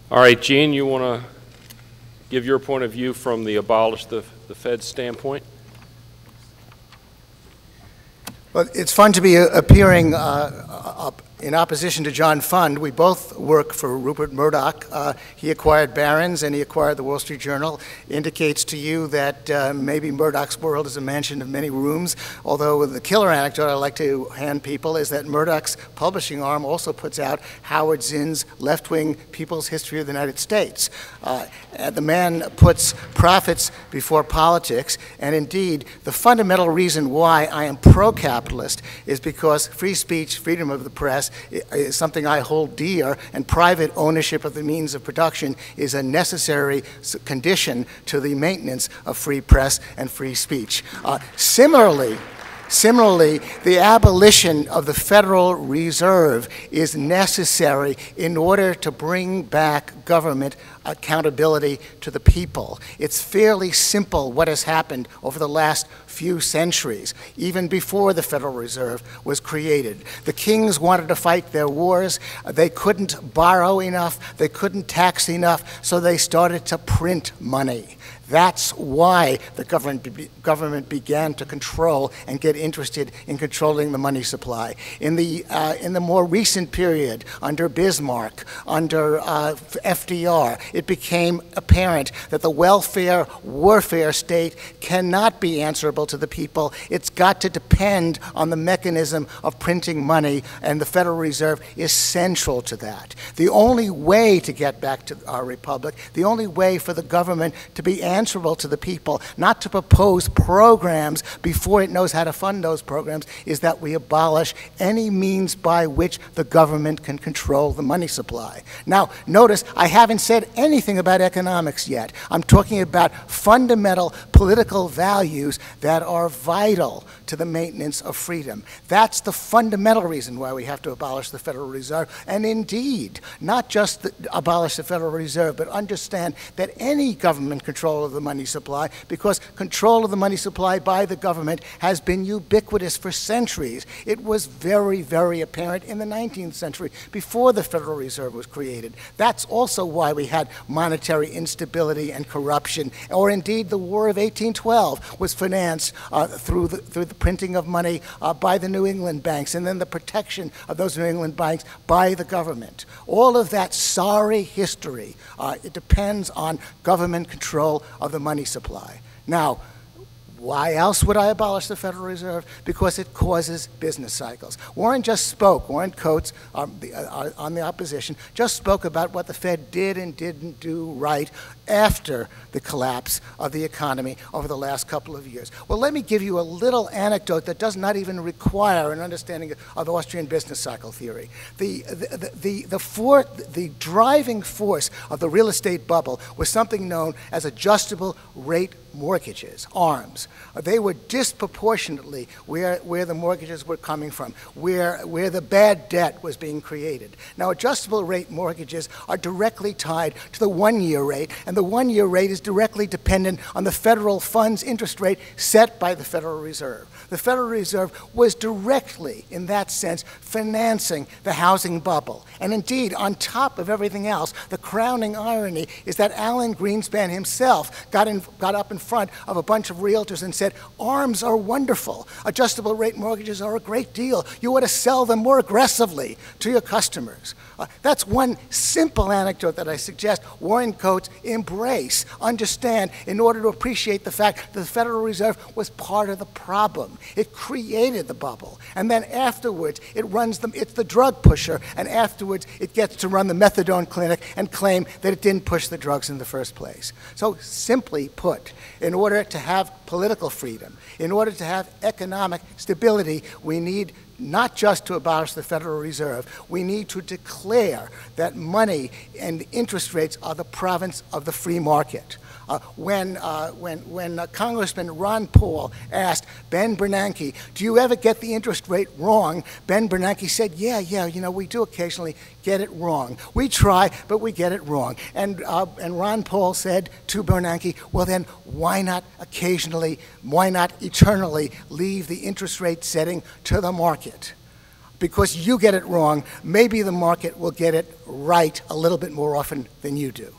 All right, Gene, you want to give your point of view from the abolish the Fed standpoint? Well, it's fun to be appearing in opposition to John Fund. We both work for Rupert Murdoch. He acquired Barron's and he acquired the Wall Street Journal. Indicates to you that maybe Murdoch's world is a mansion of many rooms, although the killer anecdote I like to hand people is that Murdoch's publishing arm also puts out Howard Zinn's left-wing People's History of the United States. The man puts profits before politics, and indeed, the fundamental reason why I am pro-capitalist is because free speech, freedom of the press, is something I hold dear, and private ownership of the means of production is a necessary condition to the maintenance of free press and free speech. Similarly, the abolition of the Federal Reserve is necessary in order to bring back government accountability to the people. It's fairly simple what has happened over the last few centuries, even before the Federal Reserve was created. The kings wanted to fight their wars. They couldn't borrow enough. They couldn't tax enough, so they started to print money. That's why the government began to control and get interested in controlling the money supply. In the more recent period, under Bismarck, under FDR, it became apparent that the welfare warfare state cannot be answerable to the people. It's got to depend on the mechanism of printing money, and the Federal Reserve is central to that. The only way to get back to our republic, the only way for the government to be answerable to the people, not to propose programs before it knows how to fund those programs, is that we abolish any means by which the government can control the money supply. Now, notice I haven't said anything about economics yet. I'm talking about fundamental political values that are vital to the maintenance of freedom. That's the fundamental reason why we have to abolish the Federal Reserve, and indeed, not just abolish the Federal Reserve, but understand that any government control of the money supply, because control of the money supply by the government has been ubiquitous for centuries. It was very, very apparent in the 19th century before the Federal Reserve was created. That's also why we had monetary instability and corruption, or indeed the War of 1812 was financed through the printing of money by the New England banks, and then the protection of those New England banks by the government. All of that sorry history, it depends on government control of the money supply. Now, why else would I abolish the Federal Reserve? Because it causes business cycles. Warren Coates, on the opposition, just spoke about what the Fed did and didn't do right after the collapse of the economy over the last couple of years. Well, let me give you a little anecdote that does not even require an understanding of Austrian business cycle theory. The driving force of the real estate bubble was something known as adjustable rate mortgages, ARMs. They were disproportionately where the mortgages were coming from, where the bad debt was being created. Now, adjustable rate mortgages are directly tied to the one-year rate, and the one-year rate is directly dependent on the federal funds interest rate set by the Federal Reserve. The Federal Reserve was directly, in that sense, financing the housing bubble. And indeed, on top of everything else, the crowning irony is that Alan Greenspan himself got up in front of a bunch of realtors and said, ARMs are wonderful. Adjustable rate mortgages are a great deal. You ought to sell them more aggressively to your customers. That's one simple anecdote that I suggest Warren Coates embrace, understand, in order to appreciate the fact that the Federal Reserve was part of the problem. It created the bubble. And then afterwards, it's the drug pusher, and afterwards it gets to run the methadone clinic and claim that it didn't push the drugs in the first place. So simply put, in order to have political freedom, in order to have economic stability, we need not just to abolish the Federal Reserve, we need to declare that money and interest rates are the province of the free market. When Congressman Ron Paul asked Ben Bernanke, do you ever get the interest rate wrong? Ben Bernanke said, yeah, we do occasionally get it wrong. We try, but we get it wrong. And Ron Paul said to Bernanke, well then, why not occasionally, why not eternally leave the interest rate setting to the market? because you get it wrong, maybe the market will get it right a little bit more often than you do.